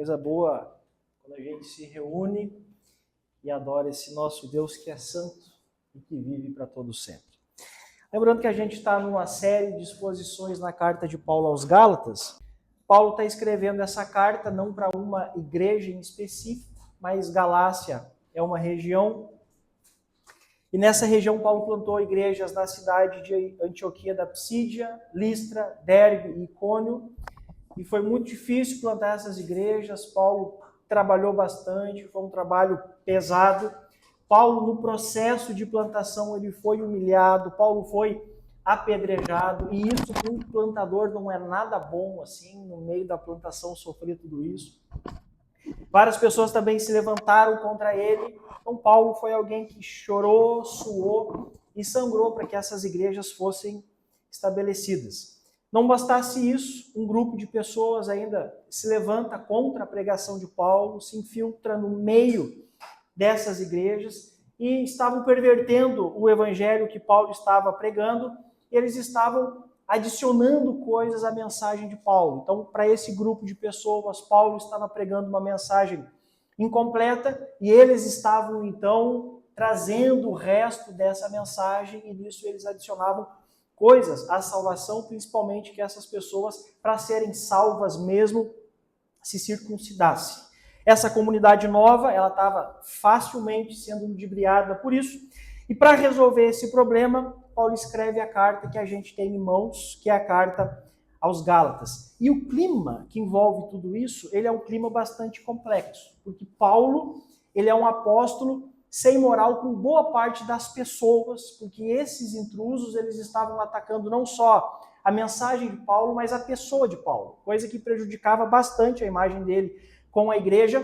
Coisa boa quando a gente se reúne e adora esse nosso Deus que é santo e que vive para todo sempre. Lembrando que a gente está numa série de exposições na carta de Paulo aos Gálatas. Paulo está escrevendo essa carta não para uma igreja em específico, mas Galácia é uma região. E nessa região Paulo plantou igrejas na cidade de Antioquia da Psídia, Listra, Derbe e Icônio. E foi muito difícil plantar essas igrejas. Paulo trabalhou bastante, foi um trabalho pesado. Paulo, no processo de plantação, ele foi humilhado, Paulo foi apedrejado, e isso para um plantador não é nada bom, assim, no meio da plantação sofrer tudo isso. Várias pessoas também se levantaram contra ele, então Paulo foi alguém que chorou, suou e sangrou para que essas igrejas fossem estabelecidas. Não bastasse isso, um grupo de pessoas ainda se levanta contra a pregação de Paulo, se infiltra no meio dessas igrejas e estavam pervertendo o evangelho que Paulo estava pregando, e eles estavam adicionando coisas à mensagem de Paulo. Então, para esse grupo de pessoas, Paulo estava pregando uma mensagem incompleta e eles estavam, então, trazendo o resto dessa mensagem, e nisso eles adicionavam coisas à salvação, principalmente que essas pessoas, para serem salvas mesmo, se circuncidassem. Essa comunidade nova, ela estava facilmente sendo ludibriada por isso. E para resolver esse problema, Paulo escreve a carta que a gente tem em mãos, que é a carta aos Gálatas. E o clima que envolve tudo isso, ele é um clima bastante complexo, porque Paulo, ele é um apóstolo sem moral com boa parte das pessoas, porque esses intrusos, eles estavam atacando não só a mensagem de Paulo, mas a pessoa de Paulo, coisa que prejudicava bastante a imagem dele com a igreja,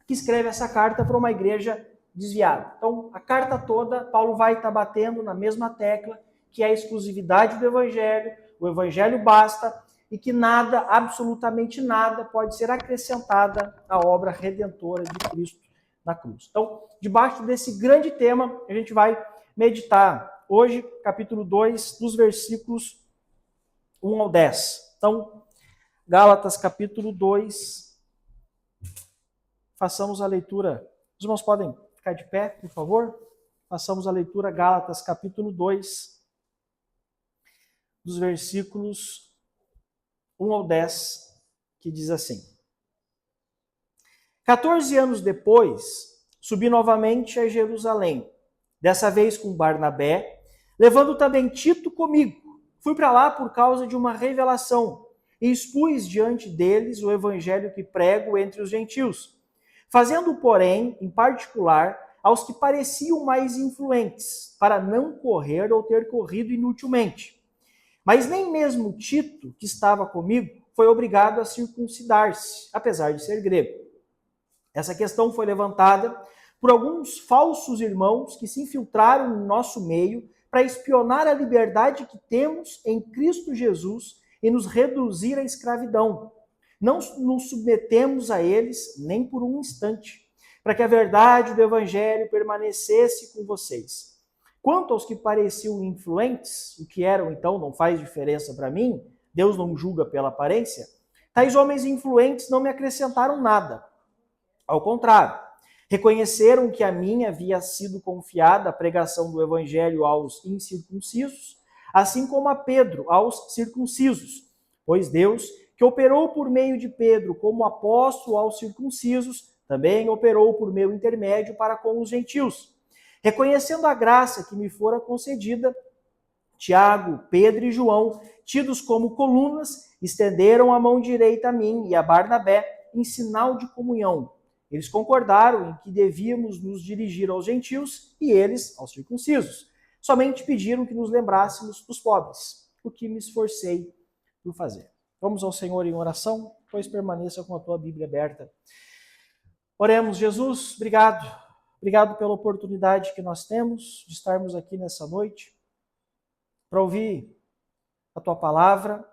que escreve essa carta para uma igreja desviada. Então, a carta toda, Paulo vai estar batendo na mesma tecla, que é a exclusividade do evangelho, o evangelho basta, e que nada, absolutamente nada, pode ser acrescentada à obra redentora de Cristo na cruz. Então, debaixo desse grande tema, a gente vai meditar hoje, capítulo 2, dos versículos 1 ao 10. Então, Gálatas, capítulo 2, façamos a leitura. Os irmãos podem ficar de pé, por favor? Façamos a leitura, Gálatas, capítulo 2, dos versículos 1 ao 10, que diz assim: 14 anos depois, subi novamente a Jerusalém, dessa vez com Barnabé, levando também Tito comigo. Fui para lá por causa de uma revelação e expus diante deles o evangelho que prego entre os gentios, fazendo, porém, em particular, aos que pareciam mais influentes, para não correr ou ter corrido inutilmente. Mas nem mesmo Tito, que estava comigo, foi obrigado a circuncidar-se, apesar de ser grego. Essa questão foi levantada por alguns falsos irmãos que se infiltraram no nosso meio para espionar a liberdade que temos em Cristo Jesus e nos reduzir à escravidão. Não nos submetemos a eles nem por um instante, para que a verdade do evangelho permanecesse com vocês. Quanto aos que pareciam influentes, o que eram então não faz diferença para mim, Deus não julga pela aparência, tais homens influentes não me acrescentaram nada. Ao contrário, reconheceram que a mim havia sido confiada a pregação do evangelho aos incircuncisos, assim como a Pedro aos circuncisos, pois Deus, que operou por meio de Pedro como apóstolo aos circuncisos, também operou por meu intermédio para com os gentios. Reconhecendo a graça que me fora concedida, Tiago, Pedro e João, tidos como colunas, estenderam a mão direita a mim e a Barnabé em sinal de comunhão. Eles concordaram em que devíamos nos dirigir aos gentios e eles aos circuncisos. Somente pediram que nos lembrássemos dos pobres, o que me esforcei por fazer. Vamos ao Senhor em oração, pois permaneça com a tua Bíblia aberta. Oremos. Jesus, obrigado. Obrigado pela oportunidade que nós temos de estarmos aqui nessa noite para ouvir a tua palavra.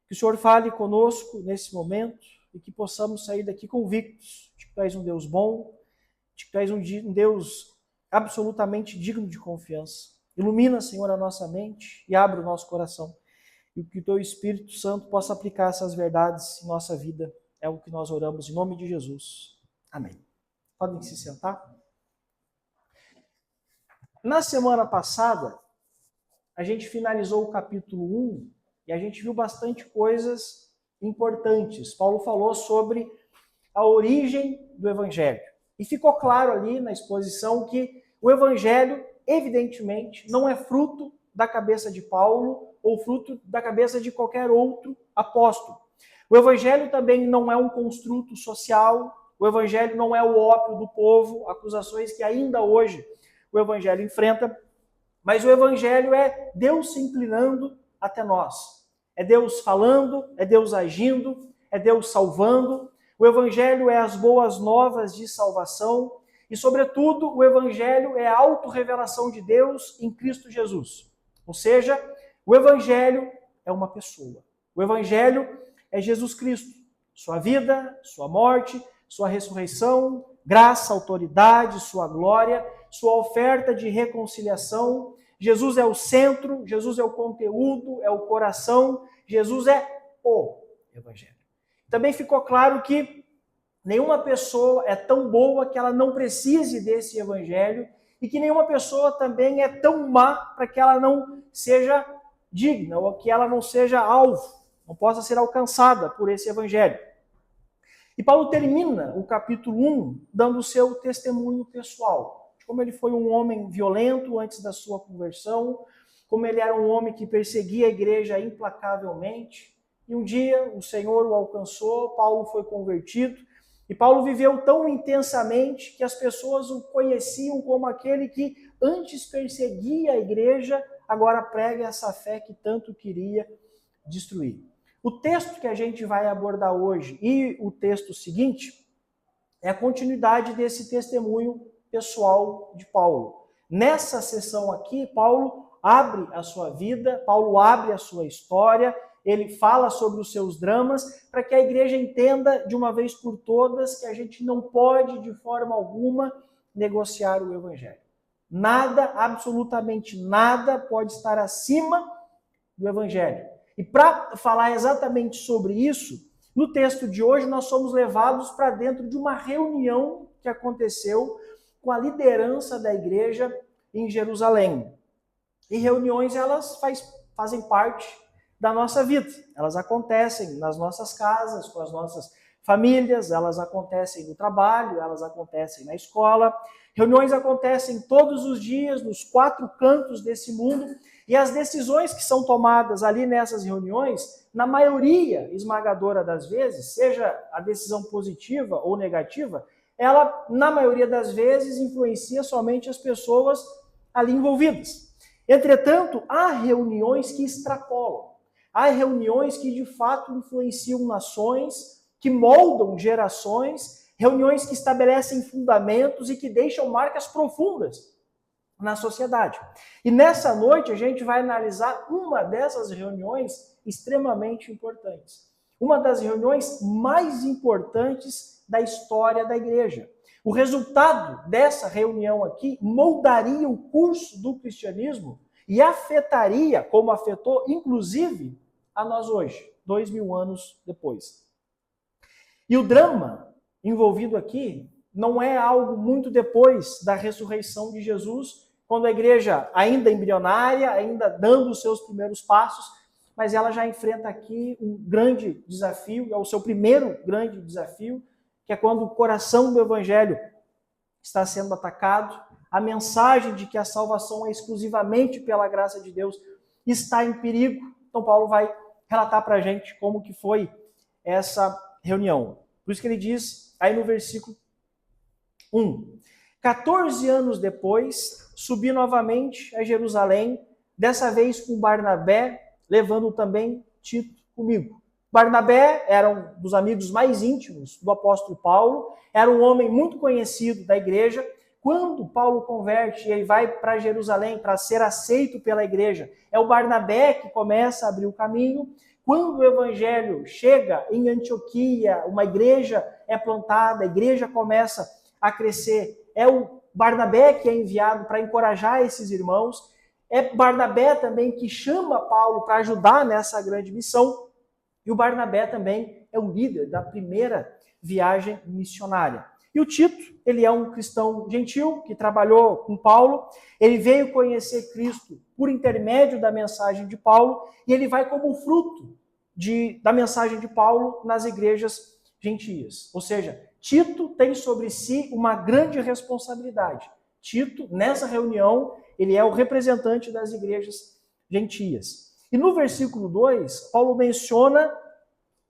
Que o Senhor fale conosco nesse momento e que possamos sair daqui convictos de que tu és um Deus bom, de que tu és um Deus absolutamente digno de confiança. Ilumina, Senhor, a nossa mente e abre o nosso coração. E que o teu Espírito Santo possa aplicar essas verdades em nossa vida. É o que nós oramos em nome de Jesus. Amém. Podem se sentar. Na semana passada, a gente finalizou o capítulo 1 e a gente viu bastante coisas importantes. Paulo falou sobre a origem do Evangelho. E ficou claro ali na exposição que o Evangelho, evidentemente, não é fruto da cabeça de Paulo ou fruto da cabeça de qualquer outro apóstolo. O Evangelho também não é um construto social, o Evangelho não é o ópio do povo, acusações que ainda hoje o Evangelho enfrenta, mas o Evangelho é Deus se inclinando até nós. É Deus falando, é Deus agindo, é Deus salvando. O Evangelho é as boas novas de salvação e, sobretudo, o Evangelho é a autorrevelação de Deus em Cristo Jesus. Ou seja, o Evangelho é uma pessoa. O Evangelho é Jesus Cristo. Sua vida, sua morte, sua ressurreição, graça, autoridade, sua glória, sua oferta de reconciliação. Jesus é o centro, Jesus é o conteúdo, é o coração, Jesus é o Evangelho. Também ficou claro que nenhuma pessoa é tão boa que ela não precise desse Evangelho e que nenhuma pessoa também é tão má para que ela não seja digna ou que ela não seja alvo, não possa ser alcançada por esse Evangelho. E Paulo termina o capítulo 1 dando o seu testemunho pessoal, de como ele foi um homem violento antes da sua conversão, como ele era um homem que perseguia a igreja implacavelmente, e um dia o Senhor o alcançou, Paulo foi convertido, e Paulo viveu tão intensamente que as pessoas o conheciam como aquele que antes perseguia a igreja, agora prega essa fé que tanto queria destruir. O texto que a gente vai abordar hoje e o texto seguinte é a continuidade desse testemunho pessoal de Paulo. Nessa sessão aqui, Paulo abre a sua vida, Paulo abre a sua história, ele fala sobre os seus dramas, para que a igreja entenda de uma vez por todas que a gente não pode, de forma alguma, negociar o Evangelho. Nada, absolutamente nada, pode estar acima do Evangelho. E para falar exatamente sobre isso, no texto de hoje nós somos levados para dentro de uma reunião que aconteceu com a liderança da igreja em Jerusalém. E reuniões, elas fazem parte da nossa vida. Elas acontecem nas nossas casas, com as nossas famílias, elas acontecem no trabalho, elas acontecem na escola. Reuniões acontecem todos os dias, nos 4 cantos desse mundo, e as decisões que são tomadas ali nessas reuniões, na maioria esmagadora das vezes, seja a decisão positiva ou negativa, ela, na maioria das vezes, influencia somente as pessoas ali envolvidas. Entretanto, há reuniões que extrapolam. Há reuniões que, de fato, influenciam nações, que moldam gerações, reuniões que estabelecem fundamentos e que deixam marcas profundas na sociedade. E nessa noite a gente vai analisar uma dessas reuniões extremamente importantes. Uma das reuniões mais importantes da história da igreja. O resultado dessa reunião aqui moldaria o curso do cristianismo e afetaria, como afetou, inclusive, a nós hoje, 2000 anos depois. E o drama envolvido aqui não é algo muito depois da ressurreição de Jesus, quando a igreja ainda embrionária, ainda dando os seus primeiros passos, mas ela já enfrenta aqui um grande desafio, é o seu primeiro grande desafio, que é quando o coração do evangelho está sendo atacado, a mensagem de que a salvação é exclusivamente pela graça de Deus está em perigo. Então Paulo vai relatar para a gente como que foi essa reunião. Por isso que ele diz aí no versículo 1. 14 anos depois, subi novamente a Jerusalém, dessa vez com Barnabé, levando também Tito comigo. Barnabé era um dos amigos mais íntimos do apóstolo Paulo, era um homem muito conhecido da igreja. Quando Paulo converte e ele vai para Jerusalém para ser aceito pela igreja, é o Barnabé que começa a abrir o caminho. Quando o evangelho chega em Antioquia, uma igreja é plantada, a igreja começa a crescer, é o Barnabé que é enviado para encorajar esses irmãos, é Barnabé também que chama Paulo para ajudar nessa grande missão, e o Barnabé também é o líder da primeira viagem missionária. E o Tito, ele é um cristão gentil que trabalhou com Paulo, ele veio conhecer Cristo por intermédio da mensagem de Paulo e ele vai como fruto da mensagem de Paulo nas igrejas gentias. Ou seja, Tito tem sobre si uma grande responsabilidade. Tito, nessa reunião, ele é o representante das igrejas gentias. E no versículo 2, Paulo menciona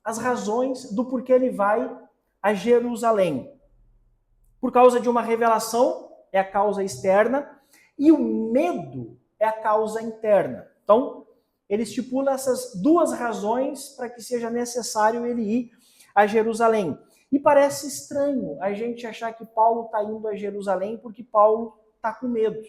as razões do porquê ele vai a Jerusalém. Por causa de uma revelação, é a causa externa, e o medo é a causa interna. Então, ele estipula essas duas razões para que seja necessário ele ir a Jerusalém. E parece estranho a gente achar que Paulo está indo a Jerusalém porque Paulo está com medo.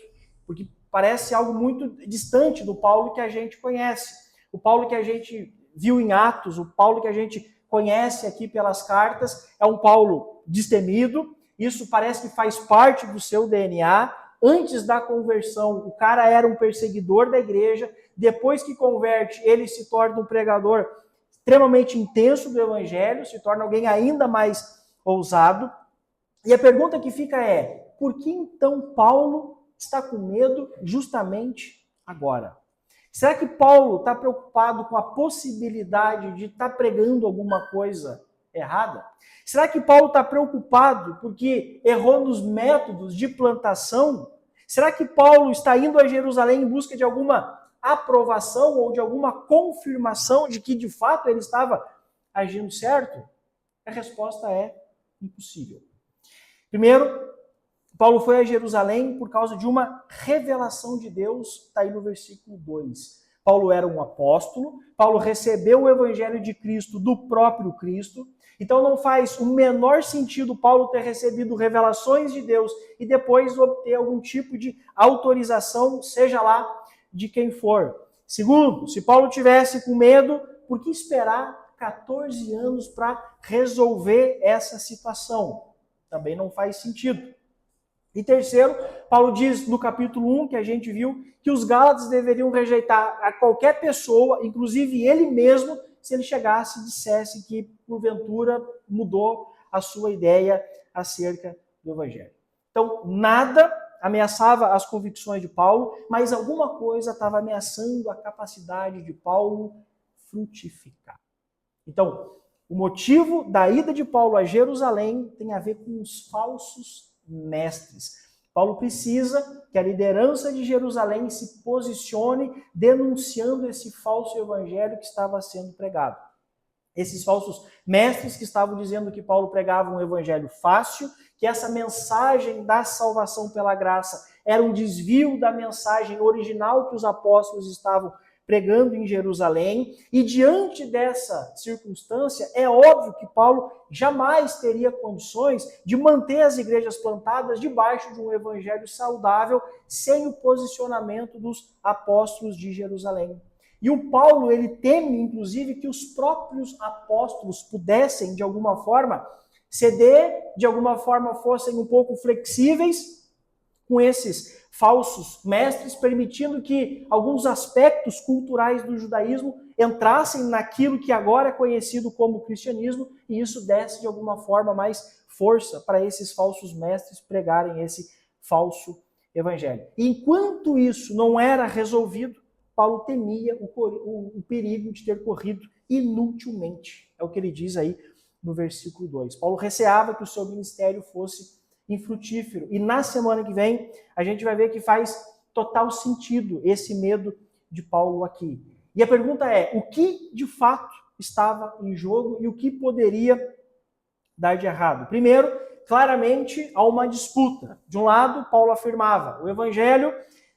Porque parece algo muito distante do Paulo que a gente conhece. O Paulo que a gente viu em Atos, o Paulo que a gente conhece aqui pelas cartas, é um Paulo destemido. Isso parece que faz parte do seu DNA. Antes da conversão, o cara era um perseguidor da igreja. Depois que converte, ele se torna um pregador extremamente intenso do evangelho, se torna alguém ainda mais ousado. E a pergunta que fica é, por que então Paulo está com medo justamente agora? Será que Paulo está preocupado com a possibilidade de estar pregando alguma coisa errada? Será que Paulo está preocupado porque errou nos métodos de plantação? Será que Paulo está indo a Jerusalém em busca de alguma aprovação ou de alguma confirmação de que de fato ele estava agindo certo? A resposta é impossível. Primeiro, Paulo foi a Jerusalém por causa de uma revelação de Deus, está aí no versículo 2. Paulo era um apóstolo, Paulo recebeu o evangelho de Cristo do próprio Cristo, então não faz o menor sentido Paulo ter recebido revelações de Deus e depois obter algum tipo de autorização, seja lá de quem for. Segundo, se Paulo tivesse com medo, por que esperar 14 anos para resolver essa situação? Também não faz sentido. E terceiro, Paulo diz no capítulo 1, que a gente viu, que os gálatas deveriam rejeitar a qualquer pessoa, inclusive ele mesmo, se ele chegasse e dissesse que, porventura, mudou a sua ideia acerca do evangelho. Então, nada ameaçava as convicções de Paulo, mas alguma coisa estava ameaçando a capacidade de Paulo frutificar. Então, o motivo da ida de Paulo a Jerusalém tem a ver com os falsos mestres. Paulo precisa que a liderança de Jerusalém se posicione denunciando esse falso evangelho que estava sendo pregado. Esses falsos mestres que estavam dizendo que Paulo pregava um evangelho fácil, que essa mensagem da salvação pela graça era um desvio da mensagem original que os apóstolos estavam pregando em Jerusalém, e diante dessa circunstância, é óbvio que Paulo jamais teria condições de manter as igrejas plantadas debaixo de um evangelho saudável, sem o posicionamento dos apóstolos de Jerusalém. E o Paulo, ele teme, inclusive, que os próprios apóstolos pudessem, de alguma forma, ceder, de alguma forma fossem um pouco flexíveis com esses falsos mestres, permitindo que alguns aspectos culturais do judaísmo entrassem naquilo que agora é conhecido como cristianismo, e isso desse de alguma forma mais força para esses falsos mestres pregarem esse falso evangelho. E enquanto isso não era resolvido, Paulo temia o perigo de ter corrido inutilmente. É o que ele diz aí no versículo 2. Paulo receava que o seu ministério fosse infrutífero. E na semana que vem, a gente vai ver que faz total sentido esse medo de Paulo aqui. E a pergunta é, o que de fato estava em jogo e o que poderia dar de errado? Primeiro, claramente há uma disputa. De um lado, Paulo afirmava, o evangelho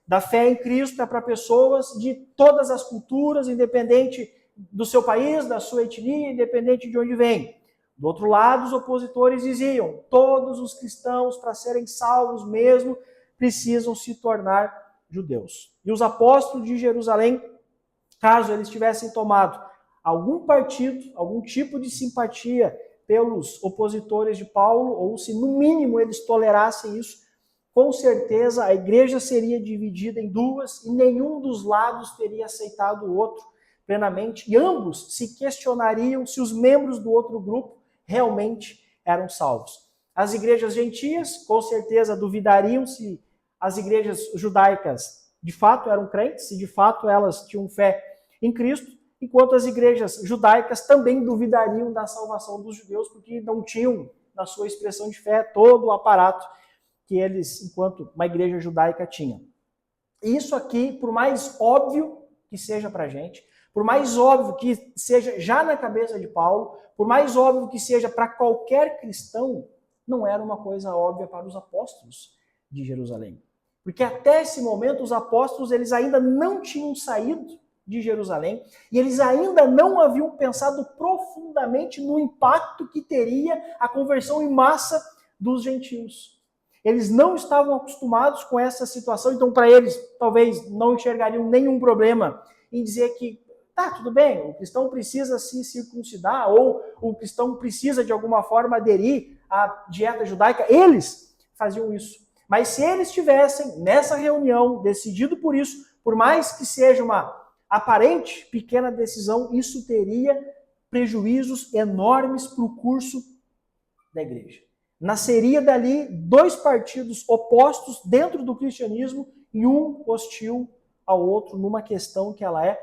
da fé em Cristo é para pessoas de todas as culturas, independente do seu país, da sua etnia, independente de onde vem. Do outro lado, os opositores diziam, todos os cristãos, para serem salvos mesmo, precisam se tornar judeus. E os apóstolos de Jerusalém, caso eles tivessem tomado algum partido, algum tipo de simpatia pelos opositores de Paulo, ou se no mínimo eles tolerassem isso, com certeza a igreja seria dividida em duas e nenhum dos lados teria aceitado o outro, plenamente, e ambos se questionariam se os membros do outro grupo realmente eram salvos. As igrejas gentias, com certeza, duvidariam se as igrejas judaicas de fato eram crentes, se de fato elas tinham fé em Cristo, enquanto as igrejas judaicas também duvidariam da salvação dos judeus, porque não tinham, na sua expressão de fé, todo o aparato que eles, enquanto uma igreja judaica, tinham. Isso aqui, por mais óbvio que seja para a gente, por mais óbvio que seja já na cabeça de Paulo, por mais óbvio que seja para qualquer cristão, não era uma coisa óbvia para os apóstolos de Jerusalém. Porque até esse momento os apóstolos eles ainda não tinham saído de Jerusalém e eles ainda não haviam pensado profundamente no impacto que teria a conversão em massa dos gentios. Eles não estavam acostumados com essa situação, então para eles talvez não enxergariam nenhum problema em dizer que tá, tudo bem, o cristão precisa se circuncidar ou o cristão precisa de alguma forma aderir à dieta judaica. Eles faziam isso. Mas se eles tivessem nessa reunião decidido por isso, por mais que seja uma aparente pequena decisão, isso teria prejuízos enormes para o curso da igreja. Nasceria dali dois partidos opostos dentro do cristianismo e um hostil ao outro numa questão que ela é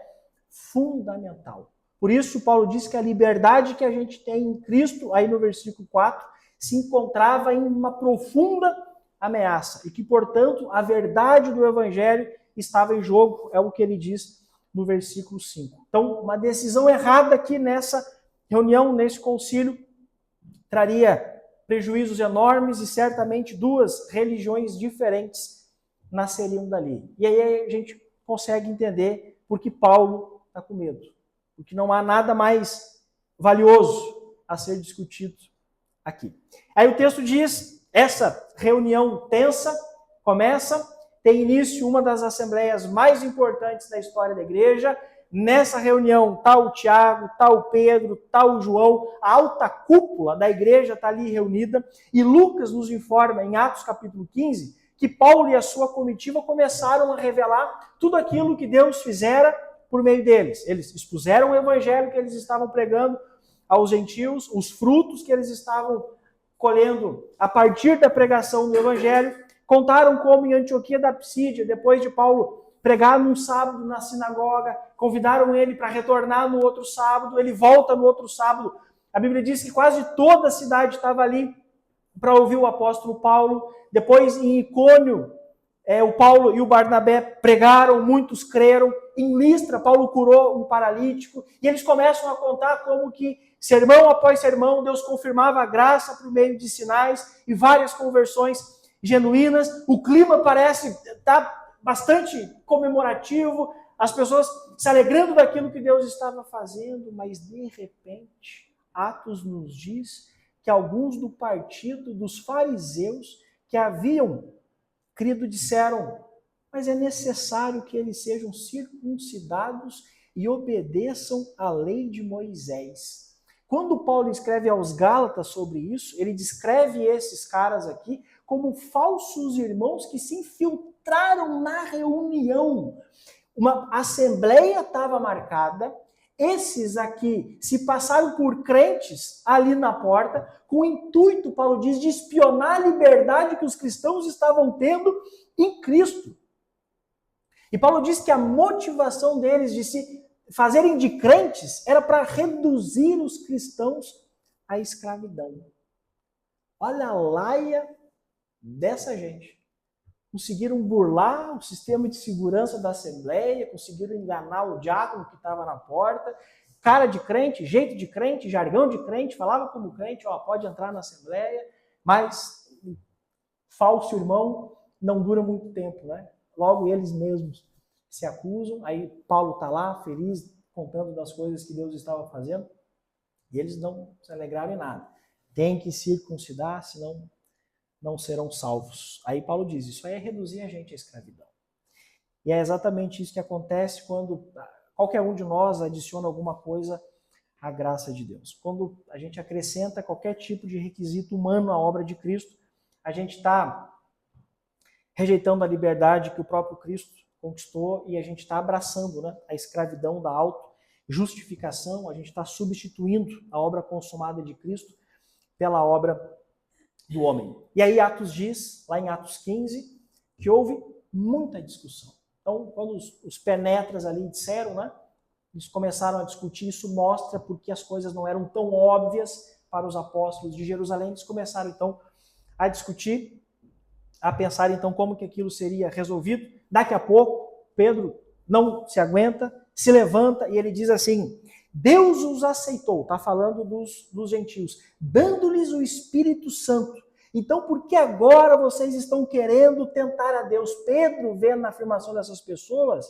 fundamental. Por isso, Paulo diz que a liberdade que a gente tem em Cristo, aí no versículo 4, se encontrava em uma profunda ameaça e que, portanto, a verdade do evangelho estava em jogo, é o que ele diz no versículo 5. Então, uma decisão errada aqui nessa reunião, nesse concílio, traria prejuízos enormes e certamente duas religiões diferentes nasceriam dali. E aí a gente consegue entender por que Paulo está com medo. Porque não há nada mais valioso a ser discutido aqui. Aí o texto diz, essa reunião tensa começa, tem início uma das assembleias mais importantes da história da igreja. Nessa reunião está o Tiago, está o Pedro, está o João, a alta cúpula da igreja está ali reunida. E Lucas nos informa em Atos capítulo 15 que Paulo e a sua comitiva começaram a revelar tudo aquilo que Deus fizera por meio deles. Eles expuseram o evangelho que eles estavam pregando aos gentios, os frutos que eles estavam colhendo a partir da pregação do evangelho. Contaram como em Antioquia da Psídia, depois de Paulo pregar num sábado na sinagoga, convidaram ele para retornar no outro sábado, ele volta no outro sábado. A Bíblia diz que quase toda a cidade estava ali para ouvir o apóstolo Paulo. Depois, em Icônio, o Paulo e o Barnabé pregaram, muitos creram. Em Listra, Paulo curou um paralítico. E eles começam a contar como que, sermão após sermão, Deus confirmava a graça por meio de sinais e várias conversões genuínas. O clima parece estar bastante comemorativo, as pessoas se alegrando daquilo que Deus estava fazendo, mas de repente, Atos nos diz que alguns do partido dos fariseus que haviam crido disseram, mas é necessário que eles sejam circuncidados e obedeçam à lei de Moisés. Quando Paulo escreve aos Gálatas sobre isso, ele descreve esses caras aqui como falsos irmãos que se infiltraram na reunião. Uma assembleia estava marcada, esses aqui se passaram por crentes ali na porta, com o intuito, Paulo diz, de espionar a liberdade que os cristãos estavam tendo em Cristo. E Paulo diz que a motivação deles de se fazerem de crentes era para reduzir os cristãos à escravidão. Olha a laia dessa gente. Conseguiram burlar o sistema de segurança da Assembleia, conseguiram enganar o diácono que estava na porta, cara de crente, jeito de crente, jargão de crente, falava como crente, pode entrar na Assembleia, mas falso irmão não dura muito tempo, né? Logo eles mesmos se acusam, aí Paulo está lá, feliz, contando das coisas que Deus estava fazendo, e eles não se alegraram em nada. Tem que circuncidar, senão não serão salvos. Aí Paulo diz, isso aí é reduzir a gente à escravidão. E é exatamente isso que acontece quando qualquer um de nós adiciona alguma coisa à graça de Deus. Quando a gente acrescenta qualquer tipo de requisito humano à obra de Cristo, a gente está rejeitando a liberdade que o próprio Cristo conquistou e a gente está abraçando, né, a escravidão da justificação, a gente está substituindo a obra consumada de Cristo pela obra do homem. E aí Atos diz, lá em Atos 15, que houve muita discussão. Então, quando os penetras ali disseram, né, eles começaram a discutir, isso mostra porque as coisas não eram tão óbvias para os apóstolos de Jerusalém, eles começaram então a discutir, a pensar então como que aquilo seria resolvido. Daqui a pouco, Pedro não se aguenta, se levanta e ele diz assim: Deus os aceitou, está falando dos gentios, dando-lhes o Espírito Santo. Então, por que agora vocês estão querendo tentar a Deus? Pedro, vendo na afirmação dessas pessoas,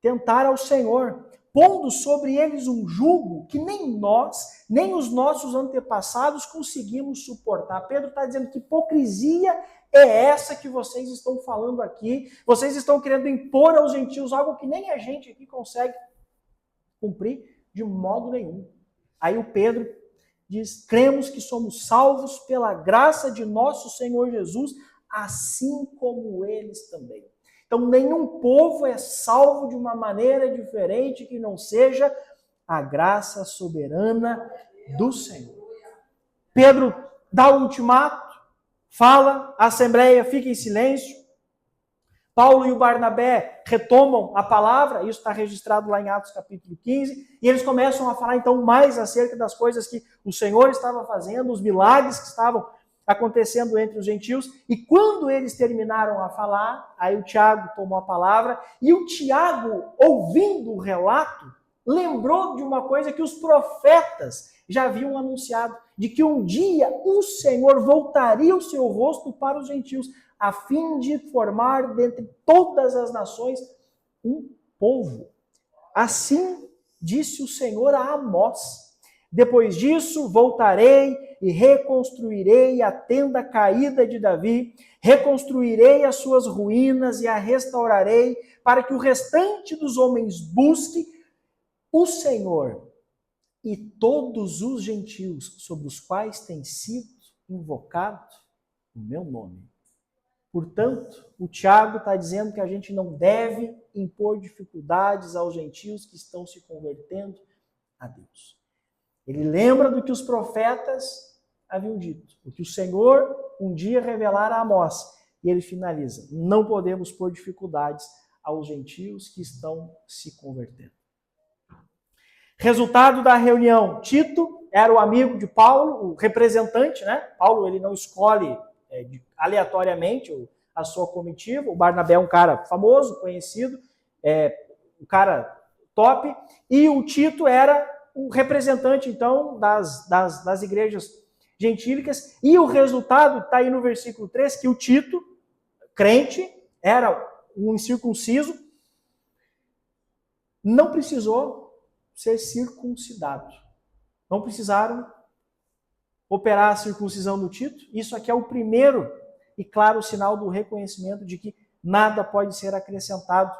tentar ao Senhor, pondo sobre eles um jugo que nem nós, nem os nossos antepassados conseguimos suportar. Pedro está dizendo que hipocrisia é essa que vocês estão falando aqui. Vocês estão querendo impor aos gentios algo que nem a gente aqui consegue cumprir de modo nenhum. Aí o Pedro diz: cremos que somos salvos pela graça de nosso Senhor Jesus, assim como eles também. Então, nenhum povo é salvo de uma maneira diferente que não seja a graça soberana do Senhor. Pedro dá o ultimato, fala, a assembleia fica em silêncio. Paulo e o Barnabé retomam a palavra, isso está registrado lá em Atos capítulo 15, e eles começam a falar então mais acerca das coisas que o Senhor estava fazendo, os milagres que estavam acontecendo entre os gentios, e quando eles terminaram a falar, aí o Tiago tomou a palavra, e o Tiago, ouvindo o relato, lembrou de uma coisa que os profetas já haviam anunciado, de que um dia o Senhor voltaria o seu rosto para os gentios, a fim de formar dentre todas as nações um povo. Assim disse o Senhor a Amós: depois disso voltarei e reconstruirei a tenda caída de Davi, reconstruirei as suas ruínas e a restaurarei, para que o restante dos homens busque o Senhor e todos os gentios sobre os quais tem sido invocado o meu nome. Portanto, o Tiago está dizendo que a gente não deve impor dificuldades aos gentios que estão se convertendo a Deus. Ele lembra do que os profetas haviam dito, o que o Senhor um dia revelara a Amós. E ele finaliza: não podemos pôr dificuldades aos gentios que estão se convertendo. Resultado da reunião: Tito era o amigo de Paulo, o representante, né? Paulo ele não escolhe aleatoriamente a sua comitiva. O Barnabé é um cara famoso, conhecido, um cara top, e o Tito era o representante, então, das igrejas gentílicas, e o resultado está aí no versículo 3, que o Tito, crente, era um incircunciso, não precisou ser circuncidado. Não precisaram operar a circuncisão do Tito. Isso aqui é o primeiro e claro sinal do reconhecimento de que nada pode ser acrescentado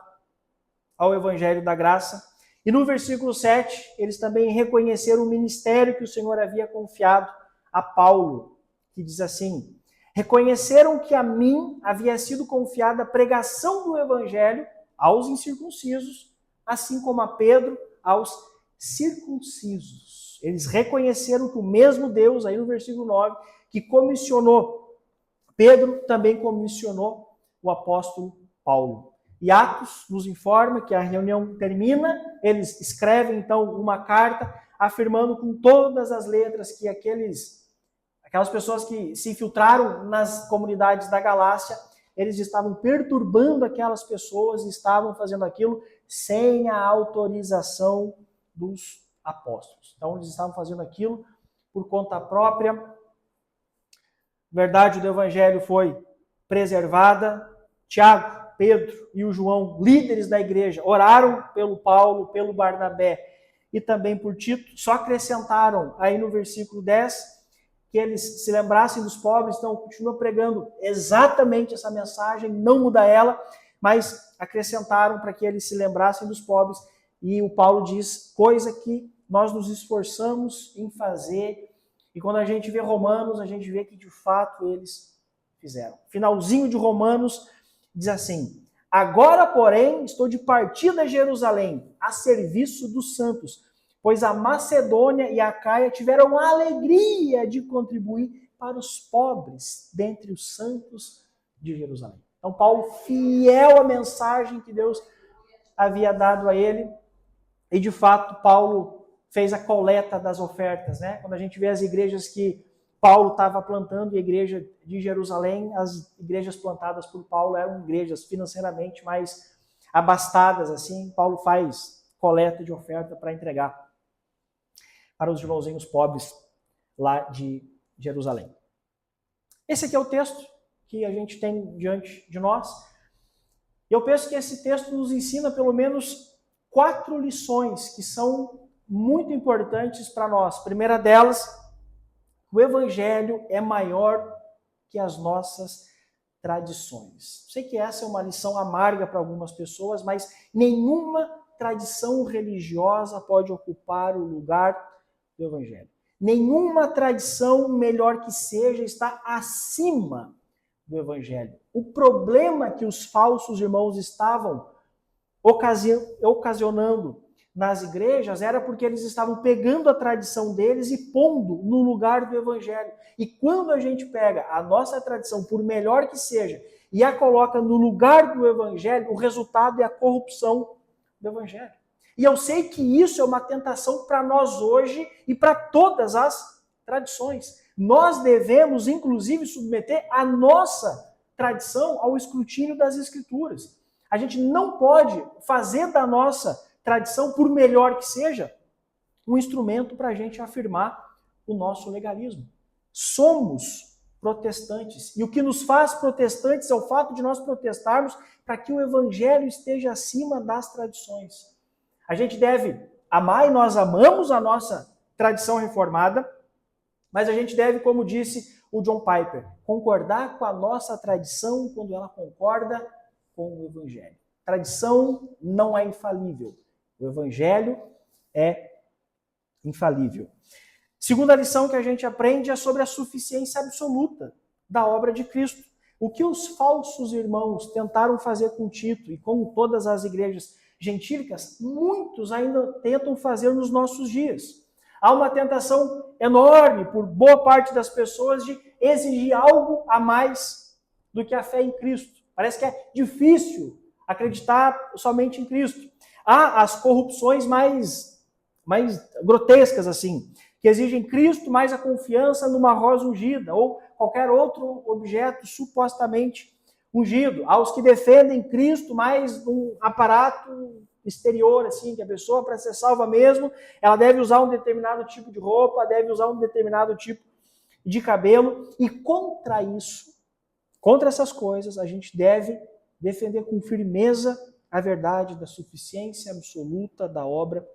ao Evangelho da Graça. E no versículo 7, eles também reconheceram o ministério que o Senhor havia confiado a Paulo, que diz assim: reconheceram que a mim havia sido confiada a pregação do Evangelho aos incircuncisos, assim como a Pedro aos circuncisos. Eles reconheceram que o mesmo Deus, aí no versículo 9, que comissionou Pedro, também comissionou o apóstolo Paulo. E Atos nos informa que a reunião termina, eles escrevem então uma carta afirmando com todas as letras que aquelas pessoas que se infiltraram nas comunidades da Galácia, eles estavam perturbando aquelas pessoas e estavam fazendo aquilo sem a autorização dos apóstolos. Então eles estavam fazendo aquilo por conta própria. A verdade do evangelho foi preservada. Tiago, Pedro e o João, líderes da igreja, oraram pelo Paulo, pelo Barnabé e também por Tito. Só acrescentaram aí no versículo 10 que eles se lembrassem dos pobres. Então continua pregando exatamente essa mensagem, não muda ela, mas acrescentaram para que eles se lembrassem dos pobres. E o Paulo diz, coisa que nós nos esforçamos em fazer. E quando a gente vê Romanos, a gente vê que de fato eles fizeram. Finalzinho de Romanos diz assim: Agora, porém, estou de partida a Jerusalém, a serviço dos santos, pois a Macedônia e a Acaia tiveram a alegria de contribuir para os pobres dentre os santos de Jerusalém. Então, Paulo, fiel à mensagem que Deus havia dado a ele, e de fato, Paulo fez a coleta das ofertas, né? Quando a gente vê as igrejas que Paulo estava plantando, a igreja de Jerusalém, as igrejas plantadas por Paulo eram igrejas financeiramente mais abastadas, assim. Paulo faz coleta de oferta para entregar para os irmãozinhos pobres lá de Jerusalém. Esse aqui é o texto que a gente tem diante de nós. Eu penso que esse texto nos ensina pelo menos 4 lições que são muito importantes para nós. A primeira delas, o evangelho é maior que as nossas tradições. Sei que essa é uma lição amarga para algumas pessoas, mas nenhuma tradição religiosa pode ocupar o lugar do evangelho. Nenhuma tradição, melhor que seja, está acima do evangelho. O problema que os falsos irmãos estavam ocasionando nas igrejas era porque eles estavam pegando a tradição deles e pondo no lugar do evangelho. E quando a gente pega a nossa tradição, por melhor que seja, e a coloca no lugar do evangelho, o resultado é a corrupção do evangelho. E eu sei que isso é uma tentação para nós hoje e para todas as tradições. Nós devemos, inclusive, submeter a nossa tradição ao escrutínio das Escrituras. A gente não pode fazer da nossa tradição, por melhor que seja, um instrumento para a gente afirmar o nosso legalismo. Somos protestantes. E o que nos faz protestantes é o fato de nós protestarmos para que o evangelho esteja acima das tradições. A gente deve amar, e nós amamos a nossa tradição reformada, mas a gente deve, como disse o John Piper, concordar com a nossa tradição quando ela concorda com o evangelho. Tradição não é infalível. O evangelho é infalível. Segunda lição que a gente aprende é sobre a suficiência absoluta da obra de Cristo. O que os falsos irmãos tentaram fazer com Tito e com todas as igrejas gentílicas, muitos ainda tentam fazer nos nossos dias. Há uma tentação enorme por boa parte das pessoas de exigir algo a mais do que a fé em Cristo. Parece que é difícil acreditar somente em Cristo. Há as corrupções mais grotescas, assim, que exigem Cristo mais a confiança numa rosa ungida ou qualquer outro objeto supostamente ungido. Há os que defendem Cristo mais um aparato exterior, assim, que a pessoa, para ser salva mesmo, ela deve usar um determinado tipo de roupa, deve usar um determinado tipo de cabelo. E contra isso, contra essas coisas, a gente deve defender com firmeza a verdade da suficiência absoluta da obra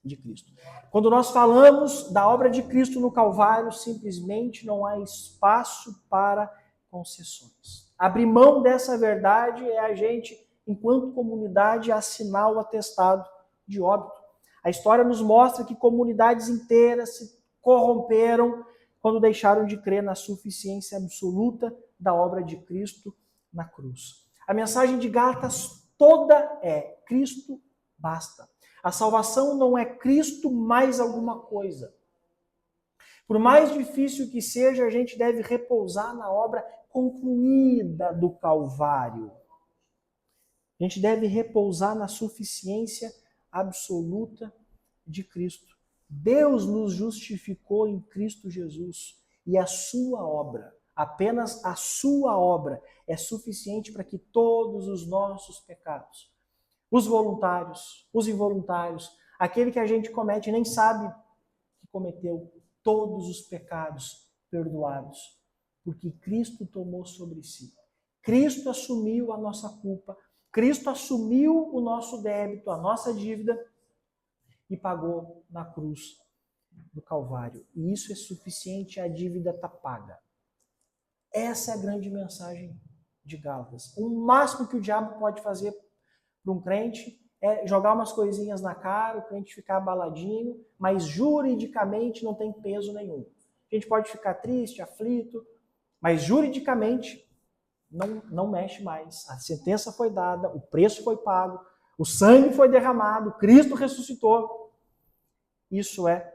de Cristo. Quando nós falamos da obra de Cristo no Calvário, simplesmente não há espaço para concessões. Abrir mão dessa verdade é a gente, enquanto comunidade, assinar o atestado de óbito. A história nos mostra que comunidades inteiras se corromperam quando deixaram de crer na suficiência absoluta da obra de Cristo na cruz. A mensagem de Gálatas toda é: Cristo basta. A salvação não é Cristo mais alguma coisa. Por mais difícil que seja, a gente deve repousar na obra concluída do Calvário. A gente deve repousar na suficiência absoluta de Cristo. Deus nos justificou em Cristo Jesus e a sua obra, apenas a sua obra, é suficiente para que todos os nossos pecados, os voluntários, os involuntários, aquele que a gente comete e nem sabe que cometeu, todos os pecados perdoados, porque Cristo tomou sobre si. Cristo assumiu a nossa culpa, Cristo assumiu o nosso débito, a nossa dívida e pagou na cruz do Calvário. E isso é suficiente, a dívida está paga. Essa é a grande mensagem de Gálatas. O máximo que o diabo pode fazer para um crente é jogar umas coisinhas na cara, o crente ficar abaladinho, mas juridicamente não tem peso nenhum. A gente pode ficar triste, aflito, mas juridicamente não mexe mais. A sentença foi dada, o preço foi pago, o sangue foi derramado, Cristo ressuscitou. Isso é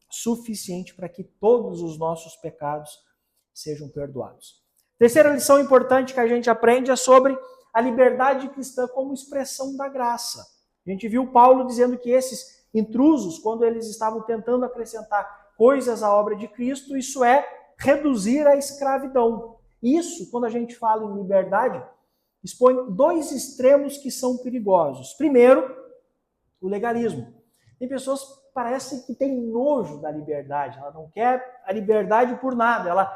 suficiente para que todos os nossos pecados sejam perdoados. Terceira lição importante que a gente aprende é sobre a liberdade cristã como expressão da graça. A gente viu Paulo dizendo que esses intrusos, quando eles estavam tentando acrescentar coisas à obra de Cristo, isso é reduzir a escravidão. Isso, quando a gente fala em liberdade, expõe dois extremos que são perigosos. Primeiro, o legalismo. Tem pessoas que parecem que têm nojo da liberdade, ela não quer a liberdade por nada. Ela,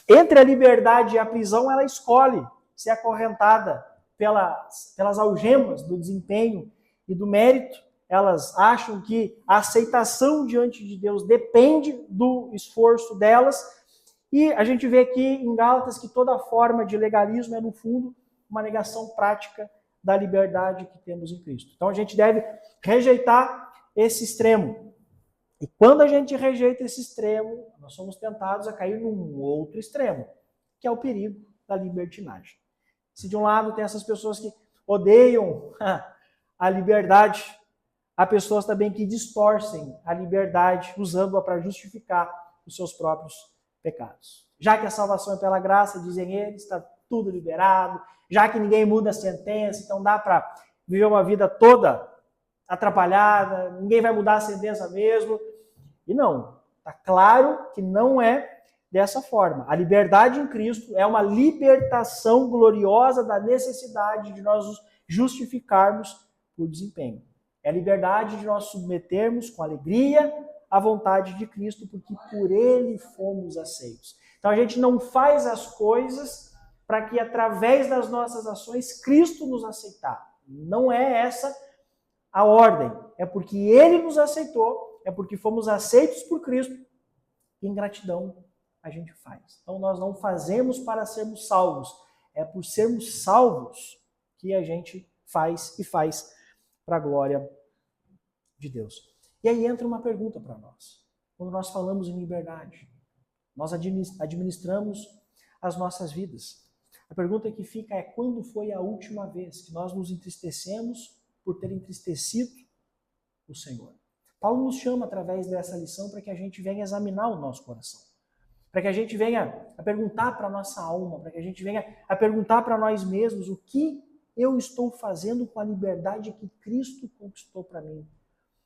entre a liberdade e a prisão, ela escolhe ser acorrentada pelas algemas do desempenho e do mérito. Elas acham que a aceitação diante de Deus depende do esforço delas. E a gente vê aqui em Gálatas que toda forma de legalismo é, no fundo, uma negação prática da liberdade que temos em Cristo. Então a gente deve rejeitar esse extremo. E quando a gente rejeita esse extremo, nós somos tentados a cair num outro extremo, que é o perigo da libertinagem. Se de um lado tem essas pessoas que odeiam a liberdade, há pessoas também que distorcem a liberdade, usando-a para justificar os seus próprios pecados. Já que a salvação é pela graça, dizem eles, está tudo liberado, já que ninguém muda a sentença, então dá para viver uma vida toda atrapalhada, ninguém vai mudar a sentença mesmo. E não, está claro que não é dessa forma. A liberdade em Cristo é uma libertação gloriosa da necessidade de nós nos justificarmos por desempenho. É a liberdade de nós submetermos com alegria à vontade de Cristo, porque por Ele fomos aceitos. Então a gente não faz as coisas para que através das nossas ações Cristo nos aceitar. Não é essa a ordem. É porque Ele nos aceitou, é porque fomos aceitos por Cristo, e em gratidão a gente faz. Então nós não fazemos para sermos salvos, é por sermos salvos que a gente faz e faz para a glória de Deus. E aí entra uma pergunta para nós. Quando nós falamos em liberdade, nós administramos as nossas vidas. A pergunta que fica é: quando foi a última vez que nós nos entristecemos por ter entristecido o Senhor? Paulo nos chama através dessa lição para que a gente venha examinar o nosso coração, para que a gente venha a perguntar para a nossa alma, para que a gente venha a perguntar para nós mesmos o que eu estou fazendo com a liberdade que Cristo conquistou para mim.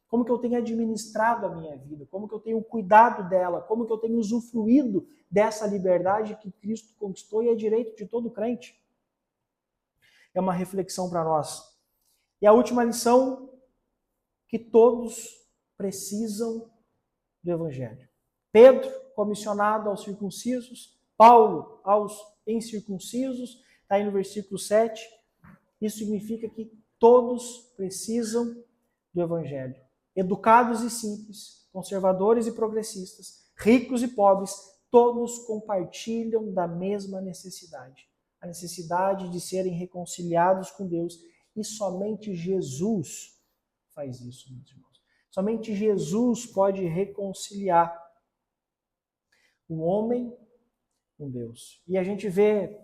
Como que eu tenho administrado a minha vida, como que eu tenho cuidado dela, como que eu tenho usufruído dessa liberdade que Cristo conquistou e é direito de todo crente. É uma reflexão para nós. E a última lição, que todos precisam do Evangelho. Pedro, comissionado aos circuncisos, Paulo aos incircuncisos, está aí no versículo 7. Isso significa que todos precisam do Evangelho. Educados e simples, conservadores e progressistas, ricos e pobres, todos compartilham da mesma necessidade. A necessidade de serem reconciliados com Deus. E somente Jesus faz isso, meus irmãos. Somente Jesus pode reconciliar o homem com Deus. E a gente vê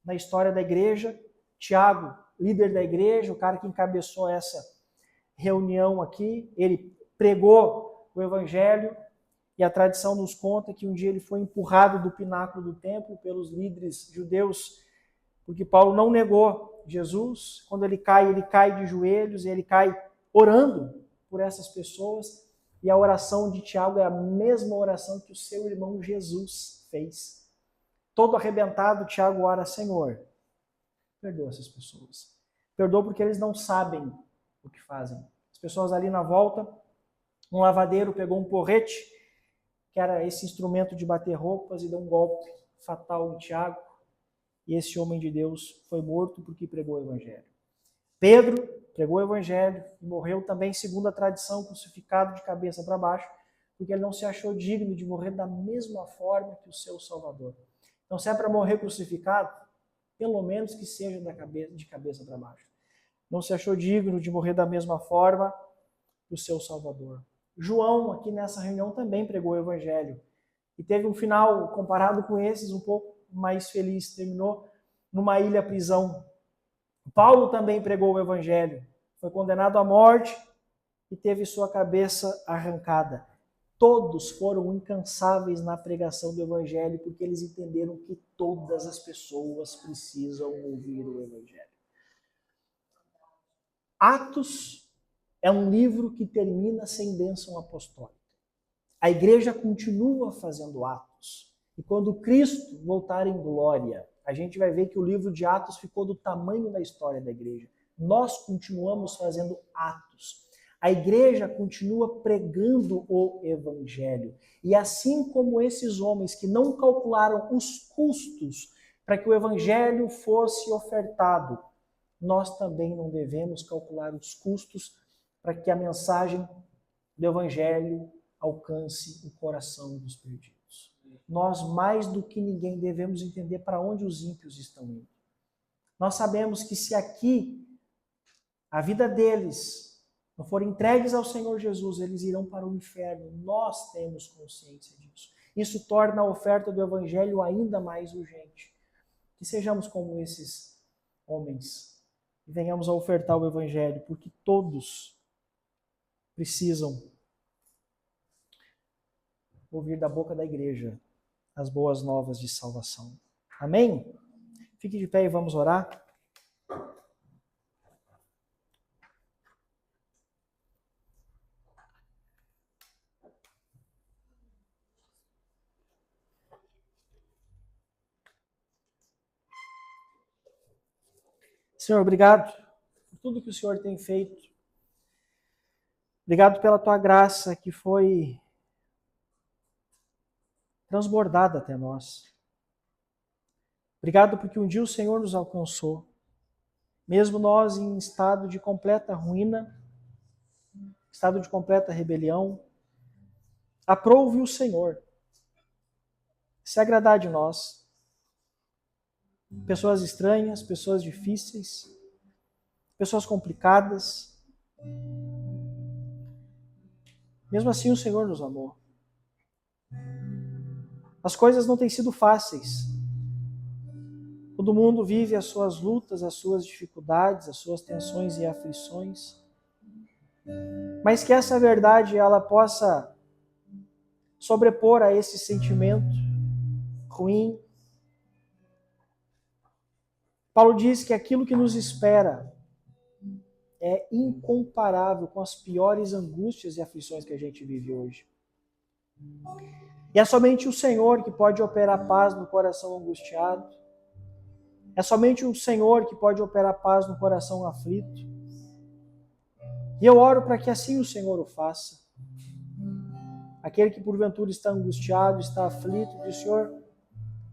na história da igreja, Tiago, líder da igreja, o cara que encabeçou essa reunião aqui, ele pregou o evangelho e a tradição nos conta que um dia ele foi empurrado do pináculo do templo pelos líderes judeus, porque Paulo não negou Jesus. Quando ele cai de joelhos, ele cai orando por essas pessoas, e a oração de Tiago é a mesma oração que o seu irmão Jesus fez. Todo arrebentado, Tiago ora: Senhor, perdoa essas pessoas. Perdoa porque eles não sabem o que fazem. As pessoas ali na volta, um lavadeiro pegou um porrete, que era esse instrumento de bater roupas, e deu um golpe fatal em Tiago, e esse homem de Deus foi morto porque pregou o evangelho. Pedro pregou o evangelho e morreu também, segundo a tradição, crucificado de cabeça para baixo, porque ele não se achou digno de morrer da mesma forma que o seu Salvador. Então, se é para morrer crucificado, pelo menos que seja de cabeça para baixo. Não se achou digno de morrer da mesma forma que o seu Salvador. João, aqui nessa reunião, também pregou o evangelho. E teve um final, comparado com esses, um pouco mais feliz, terminou numa ilha prisão. Paulo também pregou o evangelho, foi condenado à morte e teve sua cabeça arrancada. Todos foram incansáveis na pregação do evangelho, porque eles entenderam que todas as pessoas precisam ouvir o evangelho. Atos é um livro que termina sem bênção apostólica. A igreja continua fazendo atos. E quando Cristo voltar em glória, a gente vai ver que o livro de Atos ficou do tamanho da história da igreja. Nós continuamos fazendo atos. A igreja continua pregando o evangelho. E assim como esses homens que não calcularam os custos para que o evangelho fosse ofertado, nós também não devemos calcular os custos para que a mensagem do evangelho alcance o coração dos perdidos. Nós, mais do que ninguém, devemos entender para onde os ímpios estão indo. Nós sabemos que se aqui a vida deles não for entregues ao Senhor Jesus, eles irão para o inferno. Nós temos consciência disso. Isso torna a oferta do evangelho ainda mais urgente. Que sejamos como esses homens e venhamos a ofertar o evangelho, porque todos precisam ouvir da boca da igreja as boas novas de salvação. Amém? Fique de pé e vamos orar. Senhor, obrigado por tudo que o Senhor tem feito. Obrigado pela tua graça que foi transbordada até nós. Obrigado porque um dia o Senhor nos alcançou, mesmo nós em estado de completa ruína, estado de completa rebelião. Aprove o Senhor se agradar de nós. Pessoas estranhas, pessoas difíceis, pessoas complicadas. Mesmo assim o Senhor nos amou. As coisas não têm sido fáceis. Todo mundo vive as suas lutas, as suas dificuldades, as suas tensões e aflições. Mas que essa verdade ela possa sobrepor a esse sentimento ruim. Paulo diz que aquilo que nos espera é incomparável com as piores angústias e aflições que a gente vive hoje. E é somente o Senhor que pode operar paz no coração angustiado. É somente o Senhor que pode operar paz no coração aflito. E eu oro para que assim o Senhor o faça. Aquele que porventura está angustiado, está aflito, que o Senhor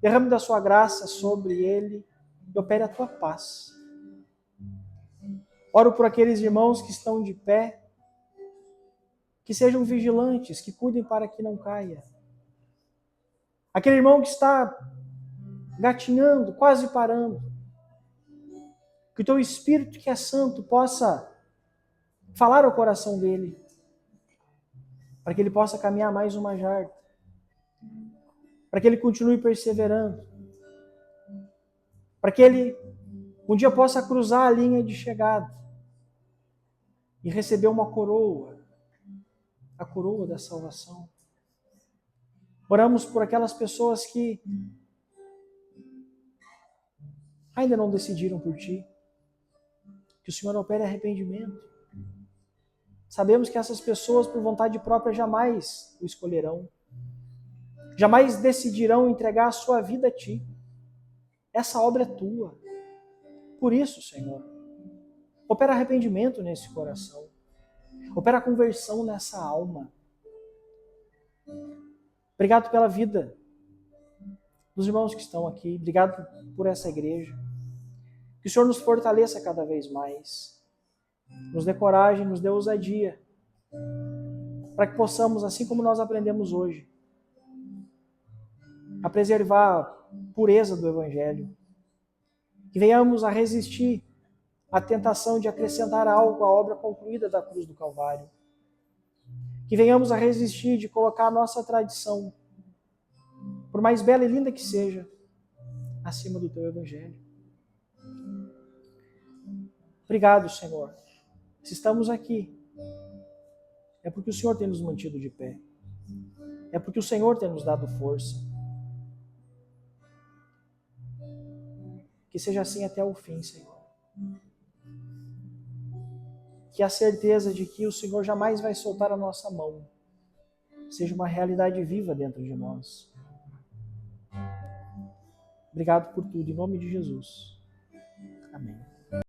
derrame da sua graça sobre ele e opere a tua paz. Oro por aqueles irmãos que estão de pé, que sejam vigilantes, que cuidem para que não caia. Aquele irmão que está gatinhando, quase parando, que o teu Espírito que é santo possa falar ao coração dele, para que ele possa caminhar mais uma jarda, para que ele continue perseverando, para que ele um dia possa cruzar a linha de chegada e receber uma coroa, a coroa da salvação. Oramos por aquelas pessoas que ainda não decidiram por ti, que o Senhor opere arrependimento. Sabemos que essas pessoas, por vontade própria, jamais o escolherão, jamais decidirão entregar a sua vida a ti. Essa obra é tua. Por isso, Senhor, opera arrependimento nesse coração, opera conversão nessa alma. Obrigado pela vida dos irmãos que estão aqui, obrigado por essa igreja. Que o Senhor nos fortaleça cada vez mais, nos dê coragem, nos dê ousadia, para que possamos, assim como nós aprendemos hoje, a preservar a pureza do Evangelho, que venhamos a resistir à tentação de acrescentar algo à obra concluída da cruz do Calvário, que venhamos a resistir de colocar a nossa tradição, por mais bela e linda que seja, acima do teu evangelho. Obrigado, Senhor. Se estamos aqui, é porque o Senhor tem nos mantido de pé. É porque o Senhor tem nos dado força. Que seja assim até o fim, Senhor. Que a certeza de que o Senhor jamais vai soltar a nossa mão seja uma realidade viva dentro de nós. Obrigado por tudo, em nome de Jesus.